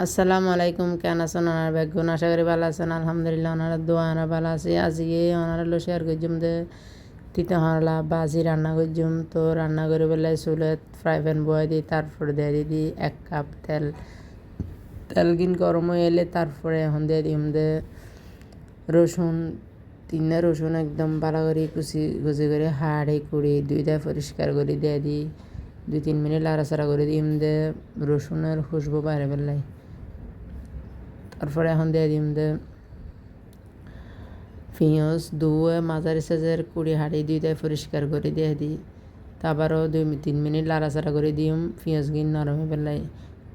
আসসালামু আলাইকুম। কেন আছেন ওনার বেগুন? আশা করি ভালো আছেন। আলহামদুলিল্লাহ ওনারা দোয়া আনা ভালো আছে। আজকে ওনারা লো শেয়ার করছুম যে তিতা হরলা বাজি রান্না করছুম। তো রান্না করে বেলায় চুলে ফ্রাই প্যান বয়ে দিই, তারপরে দিয়ে দিই 1 কাপ তেল। তেল কিন গরম হয়ে এলে তারপরে এখন দিয়ে দিম দে রসুন। 3 রসুন একদম ভালো করে কুচি কুচি করে হাড়ে কুড়ি দুইটা পরিষ্কার করে দিয়ে দিই। 2-3 মিনিট লাড়াচাড়া করে দিম দে রসুনের খুশবু বাইরে বেলায়। তারপরে এখন দিয়ে দিম দে পেঁয়াজ ধুয়ে মাঝারি সাইজের কুড়ি হাঁড়ি দুইটাই পরিষ্কার করে দিয়ে দিই। তারপরও 2-3 মিনিট লাড়াচাড়া করে দিম পেঁয়াজ গিন নরম হয়ে পেলাই।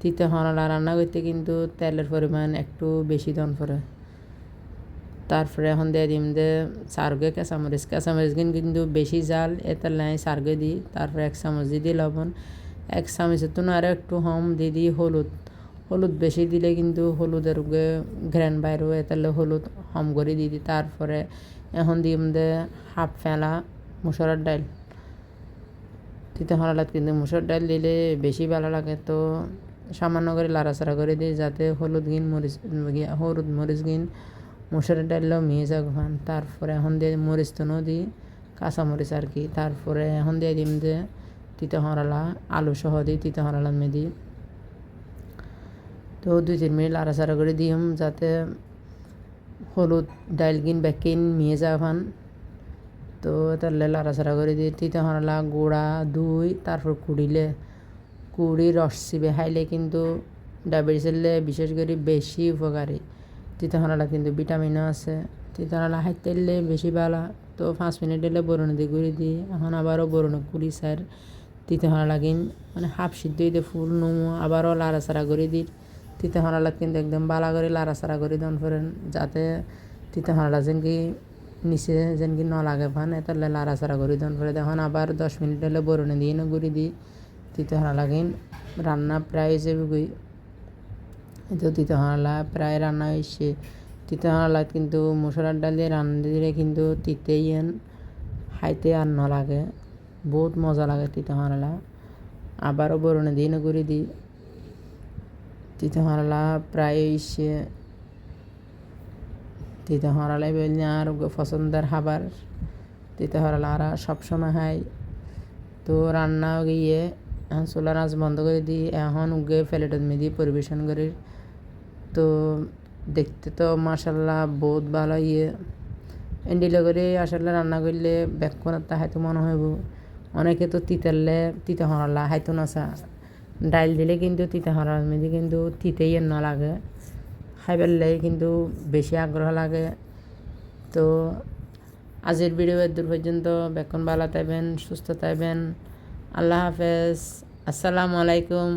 তিতে হনলা রান্না করতে কিন্তু তেলের পরিমাণ একটু বেশি দন পড়ে। তারপরে এখন দিয়ে দিম দে চারগে কাঁচামরিচ কিন্তু বেশি জাল এতে লাই চারগে দিই। তারপরে 1 চামচ দিয়ে লবণ, 1 চামচের তো আরও একটু কম দিয়ে দিই হলুদ বেশি দিলে কিন্তু হলুদের গ্রান বাইরেও এতালে হলুদ কম করে দিয়ে দিই। তারপরে এখন দিম দে হাফ ফেলা মুসুরের ডাল। তিতে হলাত কিন্তু মুসুর ডাল দিলে বেশি ভালো লাগে। তো সামান্য করে লাড়াচাড়া করে দিই যাতে হলুদ মরিচ গিন মুসুরের ডালও মিয়ে যাক ভান। তারপরে এখন দিয়ে মরিচ তো দিই কাঁচামরিচ আর কি। তারপরে এখন দিয়ে দিম যে তিতে হরালা আলু সহ দিই তিতে হরালার মে দিই। তো 2-3 মিনিট লাড়াচাড়া করে দিম যাতে হলুদ ডাইল গিন ব্যাকিন মিয়ে যাওয়া ভান। তো তাহলে লাড়াচাড়া করে দিই তিতে হরালা গুঁড়া দুই। তারপর কুড়ি রস চিবে খাইলে কিন্তু ডায়াবেটিসের বিশেষ করে বেশি উপকারী। তিতে হরালা কিন্তু ভিটামিনও আছে। তিতে হরালা খাইতে বেশি ভালো। তো 5 মিনিট এলে বরণে দিয়ে ঘুরি দিই। এখন আবারও বরণে কুড়ি সার তিতে হরালা কিন মানে হাফ সিদ্ধ দিতে ফুল নমো আবারও লাড়াচাড়া করে দিই। তিতে হরালা কিন্তু একদম বালা করে লাড়াচাড়া করে দন ফেরেন যাতে তিতে হরালা যেন কি নিচে যেন কি ন লাগে ফান এতালে লাড়াচাড়া করে দন ফেরে। এখন আবার 10 মিনিট হলে বরণে দিয়ে ঘুরি দিই। তিতে হরালা কিন রান্না প্রায় হিসেবে গই। তো তিতে হরালা প্রায় রান্না হয়েছে। তিতে হরালা কিন্তু মশলার ডাল দিয়ে রান্না দিলে কিন্তু তিতেই খাইতে আর ন লাগে, বহুত মজা লাগে তিতে হরালা। আবারও বরণে দিয়ে ঘুরি দিই। তিতে হরালা প্রায় হয়েছে। তিতে হরালাই বললে আর পছন্দের খাবার। তিতে হরালা আর সবসময় খাই। তো রান্না গিয়ে এখন চুলার আঁচ বন্ধ করে দিই। এখন প্লেটের মেয়ে পরিবেশন করি। তো দেখতে তো মাশাল্লাহ বহুত ভালো এন্ডিলে করে আসলে রান্না করলে বেক্ষণ একটা হাইতো মনে হইব। অনেকে তো তিতে হরালা হাইতো নাচা ডাইল দিলে কিন্তু তিতে হরার মেয়েদের কিন্তু তিতেই না লাগে, খাইবার কিন্তু বেশি আগ্রহ লাগে। তো আজের ভিডিও দূর পর্যন্ত বেক্ষণ ভালো থাকবেন, সুস্থ থাকবেন। আল্লাহ হাফেজ। আসসালামু আলাইকুম।